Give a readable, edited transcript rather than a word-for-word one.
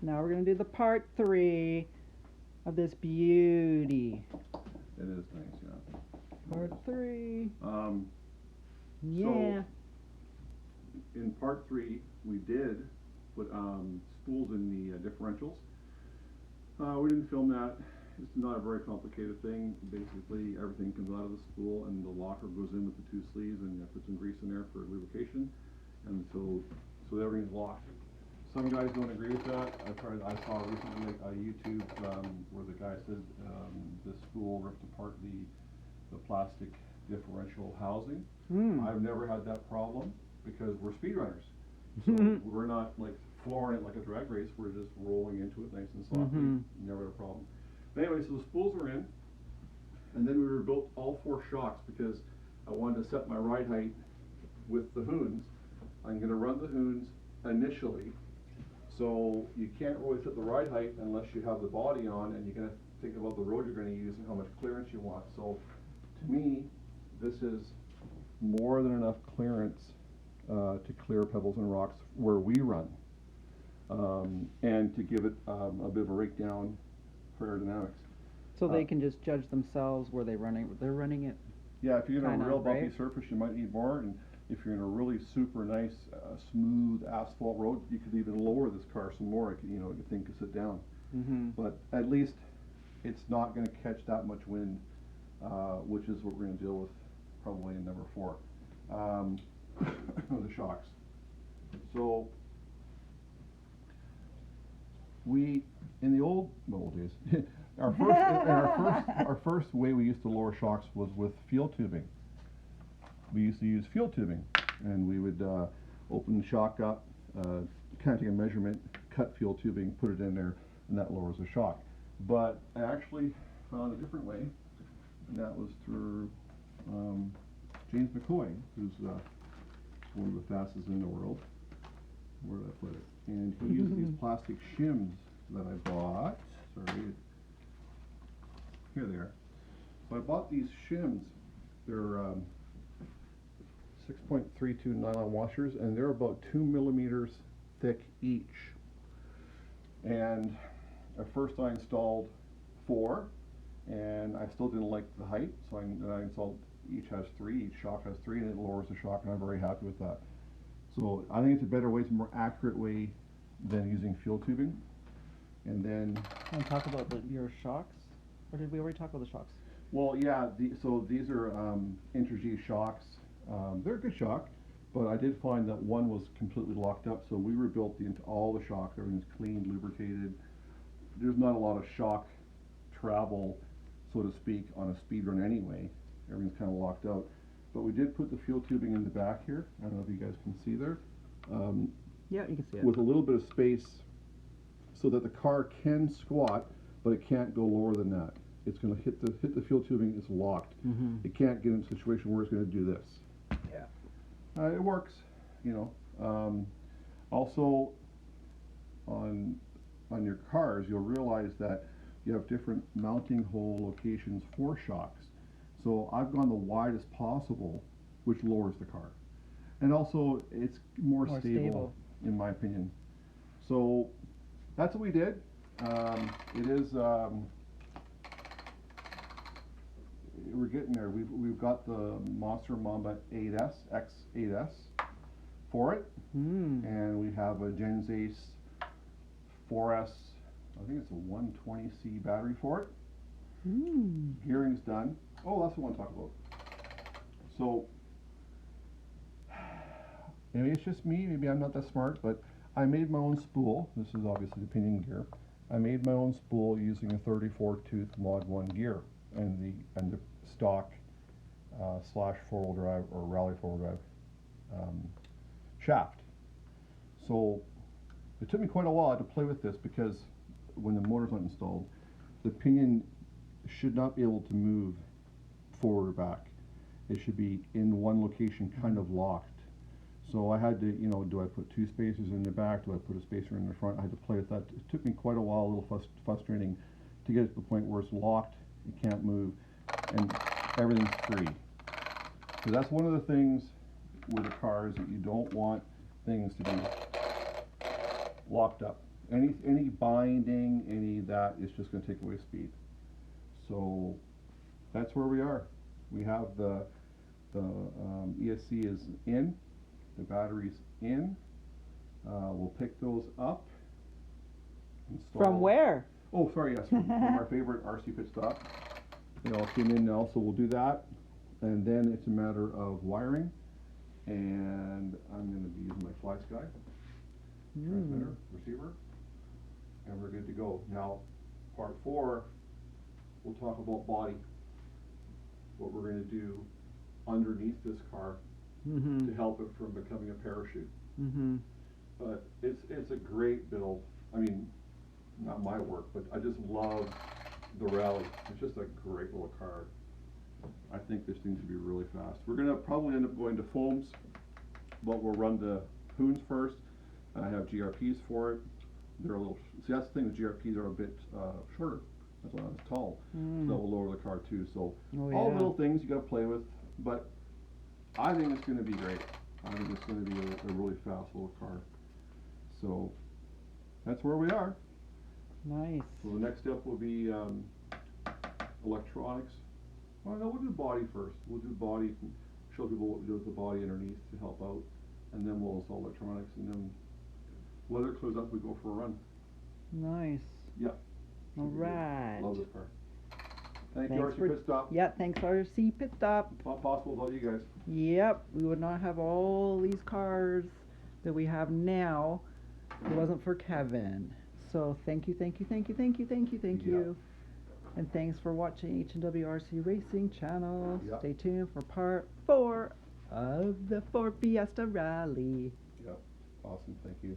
Now we're going to do the part 3 of this beauty. It is nice, yeah. Part 3. Yeah. So in part 3, we did put spools in the differentials. We didn't film that. It's not a very complicated thing. Basically, everything comes out of the spool, and the locker goes in with the 2 sleeves, and you put some grease in there for lubrication, and so everything's locked. Some guys don't agree with that. I saw recently a YouTube where the guy said the spool ripped apart the plastic differential housing. I've never had that problem because we're speedrunners. So we're not like flooring it like a drag race. We're just rolling into it nice and softly. Never had a problem. But anyway, so the spools were in, and then we rebuilt all 4 shocks because I wanted to set my ride height with the hoons. I'm going to run the hoons initially, so you can't really set the ride height unless you have the body on, and you're going to think about the road you're going to use and how much clearance you want. So to me, this is more than enough clearance to clear pebbles and rocks where we run, and to give it a bit of a rake down for aerodynamics. So they can just judge themselves where they're running it. Yeah, if you're in a real bumpy right? surface, you might need more, and if you're in a really super nice, smooth asphalt road, you could even lower this car some more. The thing could sit down. But at least it's not going to catch that much wind, which is what we're going to deal with probably in number 4, the shocks. So we, in the old days, our first way we used to lower shocks was with field tubing. We used to use field tubing, and we would open the shock up, kind of take a measurement, cut field tubing, put it in there, and that lowers the shock. But I actually found a different way, and that was through James McCoy, who's one of the fastest in the world. Where did I put it? And he used these plastic shims that I bought. Sorry. Here they are. So I bought these shims. They're 6.32 nylon washers, and they're about 2 millimeters thick each. And at first I installed 4, and I still didn't like the height, so I installed each has 3, each shock has 3, and it lowers the shock, and I'm very happy with that. So I think it's a better way, it's a more accurate way than using field tubing. And then And talk about your shocks? Or did we already talk about the shocks? Well, yeah, so these are Interg shocks. They're a good shock, but I did find that one was completely locked up, so we rebuilt all the shocks. Everything's cleaned, lubricated. There's not a lot of shock travel, so to speak, on a speed run anyway. Everything's kind of locked out. But we did put the field tubing in the back here. I don't know if you guys can see there. Yeah, you can see it. With a little bit of space so that the car can squat, but it can't go lower than that. It's going to hit the field tubing. It's locked. It can't get in a situation where it's going to do this. Yeah. It works, also, on your cars, you'll realize that you have different mounting hole locations for shocks. So I've gone the widest possible, which lowers the car, and also it's more stable, in my opinion. So that's what we did. It is. We're getting there. We've got the Monster Mamba 8S X8S for it, and we have a Gens Ace 4S. I think it's a 120C battery for it. Gearing's done. Oh, that's what I want to talk about. So maybe it's just me. Maybe I'm not that smart, but I made my own spool. This is obviously the pinion gear. I made my own spool using a 34-tooth Mod 1 gear and the stock slash 4-wheel drive or rally 4-wheel drive shaft. So it took me quite a while to play with this because when the motor's not installed, the pinion should not be able to move forward or back. It should be in one location, kind of locked. So I had to, do I put 2 spacers in the back? Do I put a spacer in the front? I had to play with that. It took me quite a while, a little frustrating, to get it to the point where it's locked, it can't move, and everything's free. So that's one of the things with the car is that you don't want things to be locked up. Any binding, any that is just going to take away speed. So that's where we are. We have the ESC is in, the battery's in. We'll pick those up. Install. From where? Oh, sorry, yes, from our favorite RC pit stop. They all came in now, so we'll do that. And then it's a matter of wiring. And I'm going to be using my fly sky transmitter, receiver. And we're good to go. Now, part 4, we'll talk about body. What we're going to do underneath this car to help it from becoming a parachute. But it's a great build. I mean, not my work, but I just love the rally. It's just a great little car. I think this thing's gonna be really fast. We're gonna probably end up going to foams, but we'll run the Hoons first. I have GRPs for it. They're a little, see that's the thing, the GRPs are a bit shorter. That's why it's tall. So that will lower the car too. So all little things you gotta play with, but I think it's gonna be great. I think it's gonna be a really fast little car. So that's where we are. Nice. So the next step will be electronics. Well, no, we'll do body first. We'll do body, show people what we do with the body underneath to help out, and then we'll install electronics, and then weather clears up, we go for a run. Nice. Yeah. All right. Love this car. Thank you, Thanks RC Pit Stop. Yeah, thanks RC Pit Stop. It's not possible without you guys. Yep, we would not have all these cars that we have now if it wasn't for Kevin. So thank you. And thanks for watching H&WRC Racing Channel. Yep. Stay tuned for part 4 of the Ford Fiesta Rally. Yep. Awesome. Thank you.